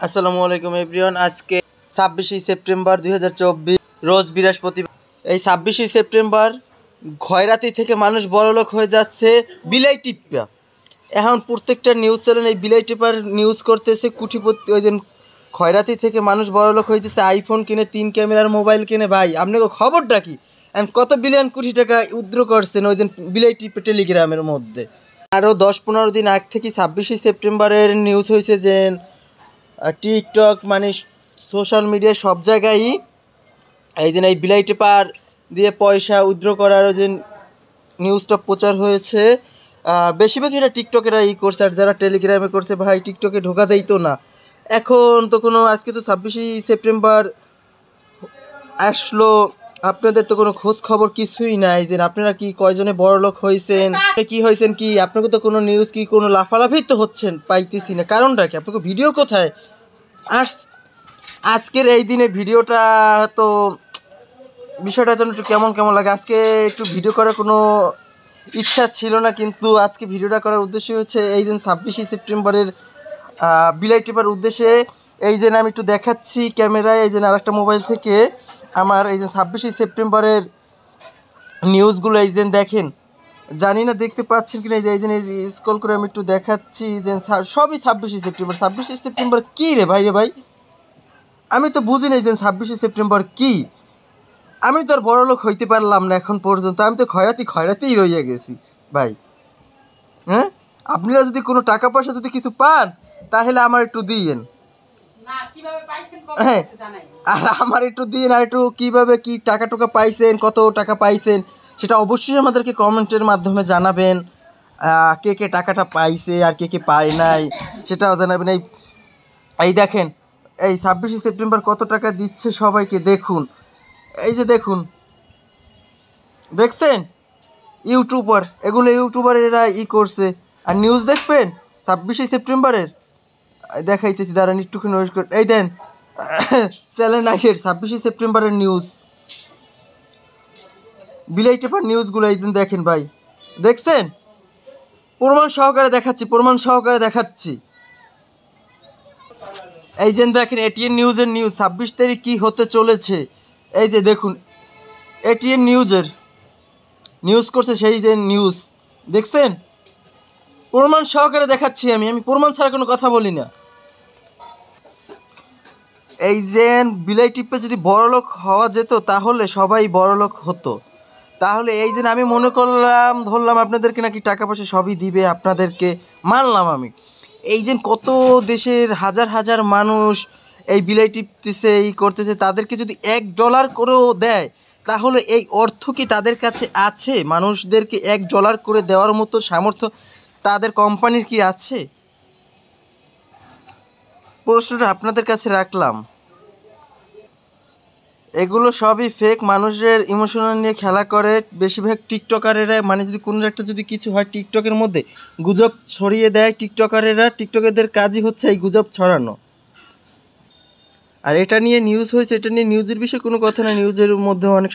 আসসালামু আলাইকুম এভরিওয়ান। আজকে 26শে সেপ্টেম্বর 2024 রোজ বৃহস্পতিবার। এই 26শে সেপ্টেম্বর খয়রাতি থেকে মানুষ বড়লোক হয়ে যাচ্ছে বিলাই টিপ্পা। এখন প্রত্যেকটা নিউজ চ্যানেল এই বিলাই টিপার নিউজ করতেছে কুঠিপতি। ওই দিন খয়রাতি থেকে মানুষ বড়লোক হইতেছে, আইফোন কিনে 3 ক্যামেরার মোবাইল কিনে। ভাই আপনাকে খবরটা কি? এখন কত বিলিয়ন কোটি টাকা উদ্র করছেন ওই দিন বিলাই টিপে টেলিগ্রামের মধ্যে। আরও 10-15 দিন আগ থেকে 26শে সেপ্টেম্বরের নিউজ হয়েছে যে টিকটক মানে সোশ্যাল মিডিয়া সব জায়গায়ই এই যে এই বিলাই টেপার দিয়ে পয়সা উইথড্র করারও যে নিউজটা প্রচার হয়েছে। বেশিরভাগ এটা টিকটকেরা করছে, আর যারা টেলিগ্রামে করছে ভাই টিকটকে ঢোকা যাইতো না। এখন তো কোনো, আজকে তো 26শে সেপ্টেম্বর আসলো, আপনাদের তো কোনো খোঁজ খবর কিছুই নাই যে আপনারা কি কয়জনে বড়লোক হয়েছেন, কি হয়েছেন, কি আপনাকে তো কোনো নিউজ কি কোনো লাফালাফি তো হচ্ছেন পাইতেছি না। কারণটা কি? আপনাকে ভিডিও কোথায়? আর আজকের এই দিনে ভিডিওটা তো বিষয়টার জন্য একটু কেমন কেমন লাগে। আজকে একটু ভিডিও করার কোনো ইচ্ছা ছিল না, কিন্তু আজকে ভিডিওটা করার উদ্দেশ্য হচ্ছে এই দিন 26শে সেপ্টেম্বরের বিলাই টিপার উদ্দেশ্যে। এই যে আমি একটু দেখাচ্ছি ক্যামেরায়, এই যে আরেকটা মোবাইল থেকে আমার এই যে 26শে সেপ্টেম্বরের নিউজগুলো এই যে দেখেন। জানি না দেখতে পাচ্ছেন কিনা, এই যে স্ক্রল করে আমি একটু দেখাচ্ছি যে সবই 26শে সেপ্টেম্বর। 26শে সেপ্টেম্বর কী রে ভাই? আমি তো বুঝি নাই যে 26শে সেপ্টেম্বর কি। আমি তো আর বড়লোক হইতে পারলাম না এখন পর্যন্ত। আমি তো খয়রাতিই রইয়া গেছি ভাই। হ্যাঁ, আপনারা যদি কোনো টাকা পয়সা যদি কিছু পান তাহলে আমার একটু দিয়েন। হ্যাঁ, আর আমার একটু দিন, আর একটু কীভাবে কি টাকা টুকা পাইছেন, কত টাকা পাইছেন সেটা অবশ্যই আমাদেরকে কমেন্টের মাধ্যমে জানাবেন। কে কে টাকাটা পাইছে আর কে কে পায় নাই সেটাও জানাবেন। এই দেখেন এই 26শে সেপ্টেম্বর কত টাকা দিচ্ছে সবাইকে দেখুন। এই যে দেখুন, দেখছেন ইউটিউবার, এগুলো ইউটিউবারেরা করছে। আর নিউজ দেখবেন 26শে সেপ্টেম্বরের দেখাইতেছি, দাঁড়ান একটুখানি ওয়েট করে। এই দেন চ্যানেল আইয়ের 26শে সেপ্টেম্বরের নিউজ, বিলাই টেপার নিউজগুলো এই দিন দেখেন ভাই। দেখছেন? প্রমাণ সহকারে দেখাচ্ছি। এই যে দেখেন এটিএন নিউজের নিউজ 26 তারিখ কী হতে চলেছে। এই যে দেখুন এটিএন নিউজের নিউজ করছে, সেই যে নিউজ দেখছেন, প্রমাণ সহকারে দেখাচ্ছি। আমি প্রমাণ ছাড়া কোনো কথা বলি না। এই যে বিলাই টিপে যদি বড়লোক হওয়া যেত তাহলে সবাই বড়লোক হতো। তাহলে এই যে আমি মনে করলাম, ধরলাম আপনাদেরকে নাকি টাকা পয়সা সবই দিবে আপনাদেরকে, মানলাম আমি। এই যে কত দেশের হাজার হাজার মানুষ এই বিলাই টিপতেছে, করতেছে, তাদেরকে যদি $1 করেও দেয় তাহলে এই অর্থ কি তাদের কাছে আছে? মানুষদেরকে $1 করে দেওয়ার মতো সামর্থ্য তাদের কোম্পানির কি আছে? প্রশ্নটা আপনাদের কাছে রাখলাম। এগুলো সবই ফেক, মানুষের ইমোশনাল নিয়ে খেলা করে বেশিরভাগ টিকটকারেরা। মানে যদি কোনো একটা যদি কিছু হয় টিকটকের মধ্যে গুজব ছড়িয়ে দেয় টিকটকারেরা। টিকটকারদের কাজই হচ্ছে এই গুজব ছড়ানো। আর এটা নিয়ে নিউজ হয়েছে, এটা নিয়ে নিউজের বিষয়ে কোনো কথা না, নিউজের মধ্যে অনেক